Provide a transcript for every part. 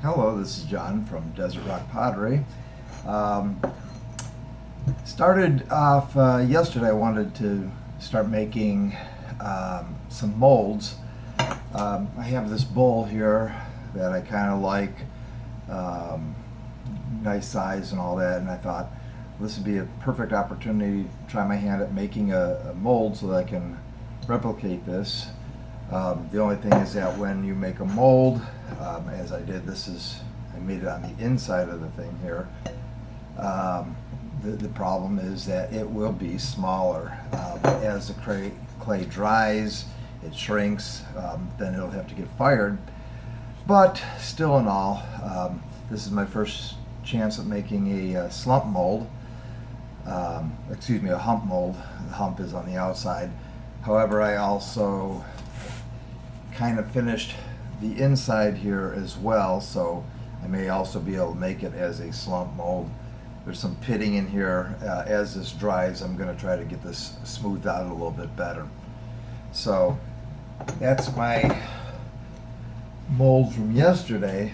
Hello, this is John from Desert Rock Pottery. Um, Started off yesterday. I wanted to start making some molds. I have this bowl here that I kind of like, nice size and all that, and I thought this would be a perfect opportunity to try my hand at making a mold so that I can replicate this. The only thing is that when you make a mold, as I did, I made it on the inside of the thing here. The problem is that it will be smaller. As the clay dries, it shrinks, then it'll have to get fired. But still in all, this is my first chance at making a slump mold. A hump mold. The hump is on the outside. However, I also kind of finished the inside here as well, so I may also be able to make it as a slump mold. There's some pitting in here. As this dries, I'm going to try to get this smoothed out a little bit better. So that's my mold from yesterday,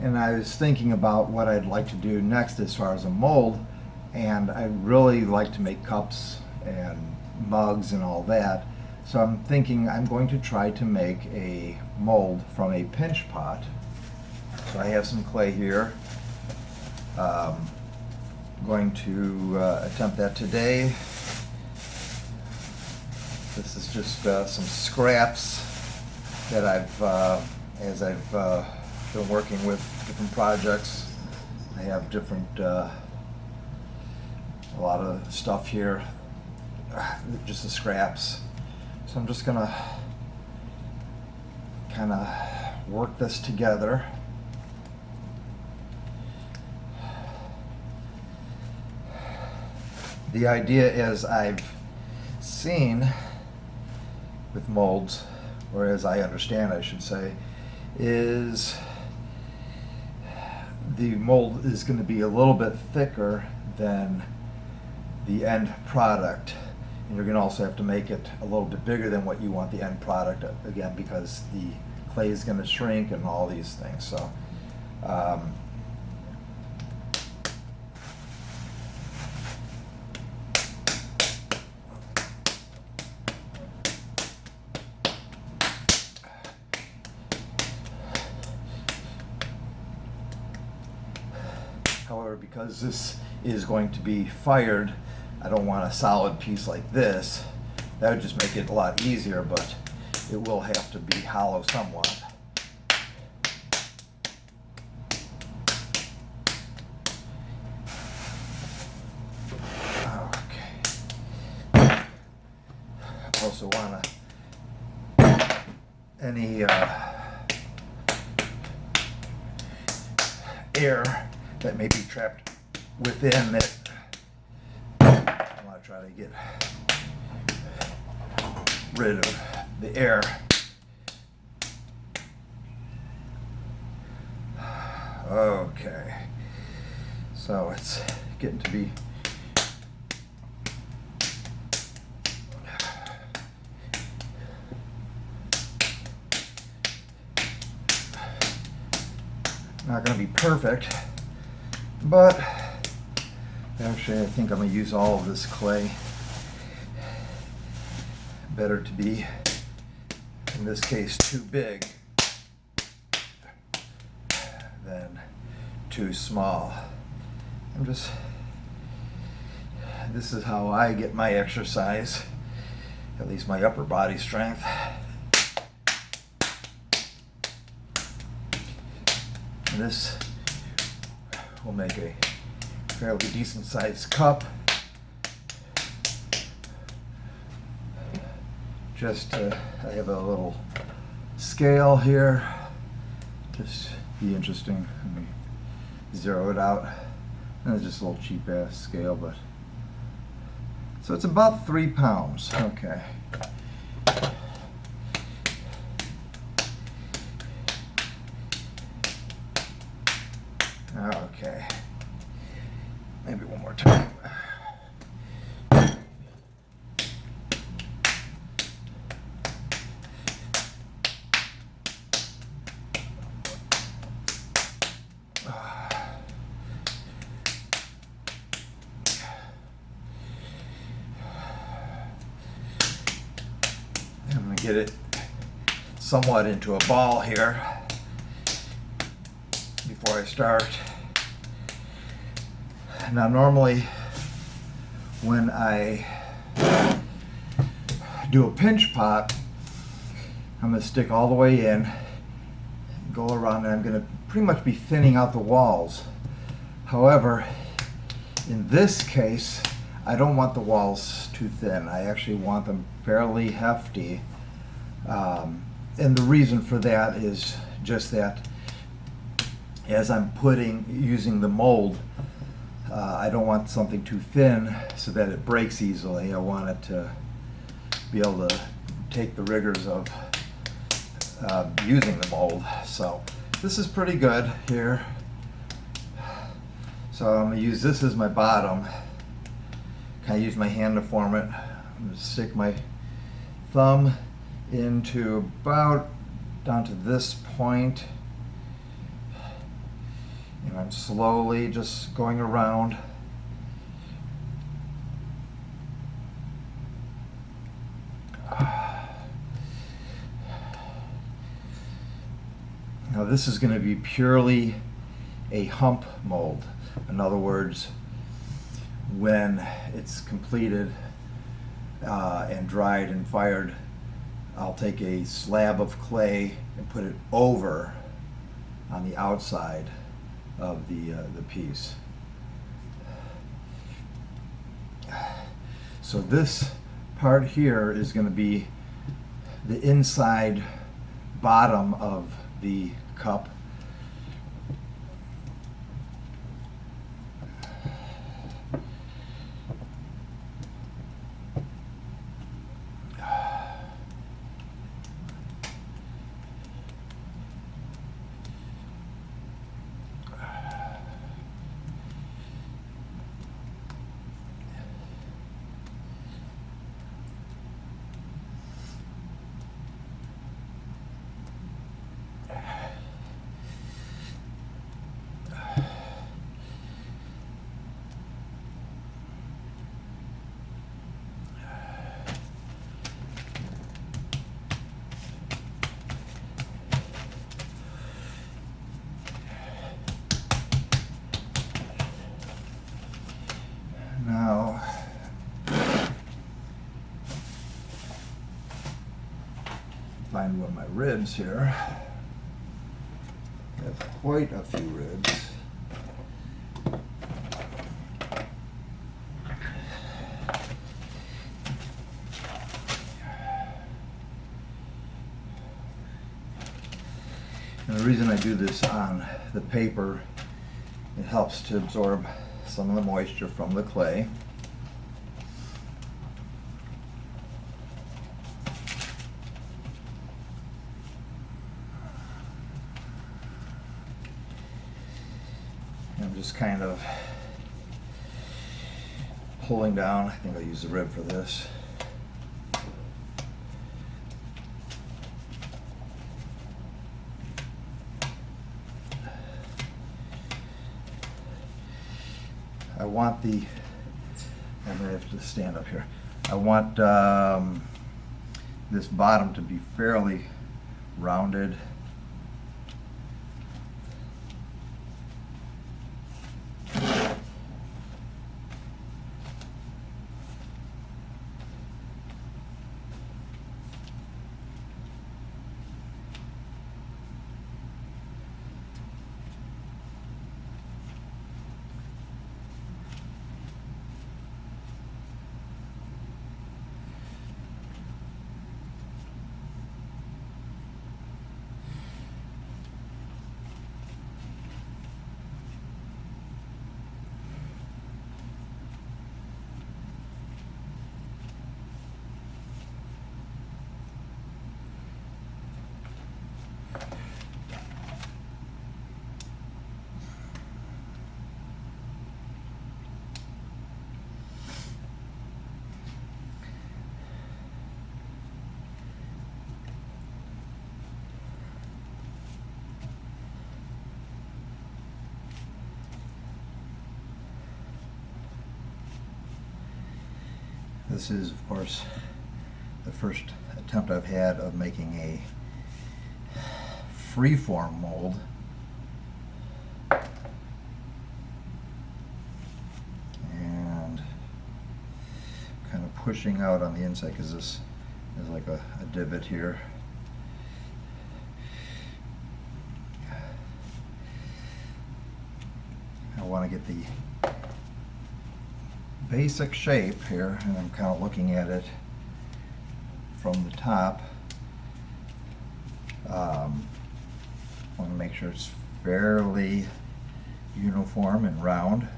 and I was thinking about what I'd like to do next as far as a mold, and I really like to make cups and mugs and all that. So I'm thinking I'm going to try to make a mold from a pinch pot. So I have some clay here. I'm going to attempt that today. This is just some scraps that as I've been working with different projects. I have a lot of stuff here, just the scraps. So I'm just gonna kind of work this together. The idea is I've seen with molds, or as I understand I should say, is the mold is going to be a little bit thicker than the end product. And you're going to also have to make it a little bit bigger than what you want the end product, again, because the clay is going to shrink and all these things. So however, because this is going to be fired, I don't want a solid piece like this. That would just make it a lot easier, but it will have to be hollow somewhat. Okay. I also want any air that may be trapped within it. I want to try to get rid of the air. Okay, so it's getting to be not going to be perfect, but actually I think I'm going to use all of this clay. Better to be, in this case, too big than too small. This is how I get my exercise, at least my upper body strength. And this will make a fairly decent sized cup. I have a little scale here. Just be interesting. Let me zero it out. And it's just a little cheap ass scale, but so it's about 3 pounds. Okay. Okay. Maybe one more time. get it somewhat into a ball here before I start. Now normally when I do a pinch pot, I'm going to stick all the way in, go around, and I'm going to pretty much be thinning out the walls. However, in this case, I don't want the walls too thin. I actually want them fairly hefty. And the reason for that is just that as I'm using the mold, I don't want something too thin so that it breaks easily. I want it to be able to take the rigors of using the mold. So this is pretty good here. So I'm going to use this as my bottom. Kind of use my hand to form it. I'm going to stick my thumb into about down to this point. And I'm slowly just going around. Now this is going to be purely a hump mold. In other words, when it's completed and dried and fired, I'll take a slab of clay and put it over on the outside of the piece. So this part here is going to be the inside bottom of the cup. Now, find one of my ribs here. I have quite a few ribs. And the reason I do this on the paper, it helps to absorb some of the moisture from the clay. And I'm just kind of pulling down. I think I'll use the rib for this. I want I'm gonna have to stand up here. I want this bottom to be fairly rounded. This is, of course, the first attempt I've had of making a freeform mold. And kind of pushing out on the inside because this is like a divot here. I want to get the basic shape here, and I'm kind of looking at it from the top. Want to make sure it's fairly uniform and round.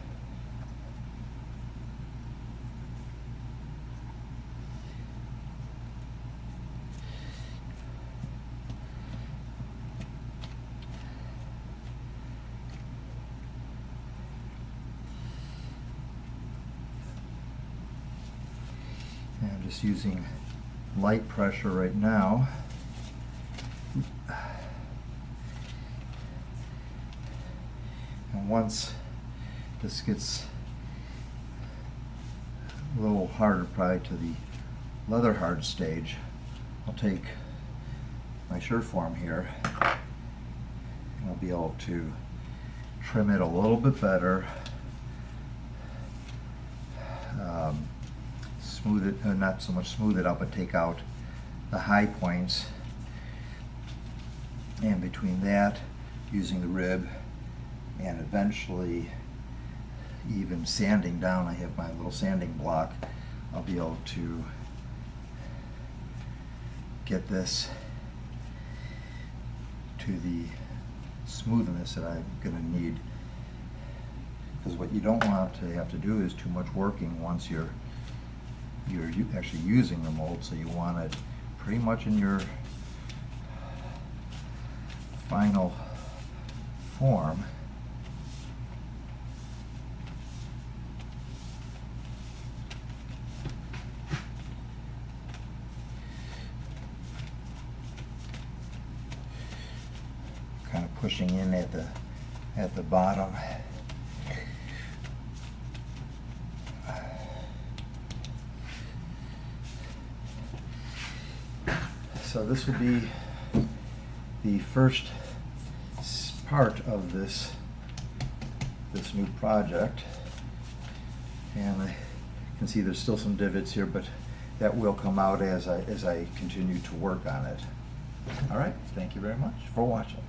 And I'm just using light pressure right now. And once this gets a little harder, probably to the leather hard stage, I'll take my Surform here and I'll be able to trim it a little bit better, smooth it, not so much smooth it out, but take out the high points, and between that, using the rib and eventually even sanding down, I have my little sanding block, I'll be able to get this to the smoothness that I'm going to need. Because what you don't want to have to do is too much working once you're actually using the mold, so you want it pretty much in your final form. Kind of pushing in at the bottom. So this will be the first part of this new project, and I can see there's still some divots here, but that will come out as I continue to work on it. All right, thank you very much for watching.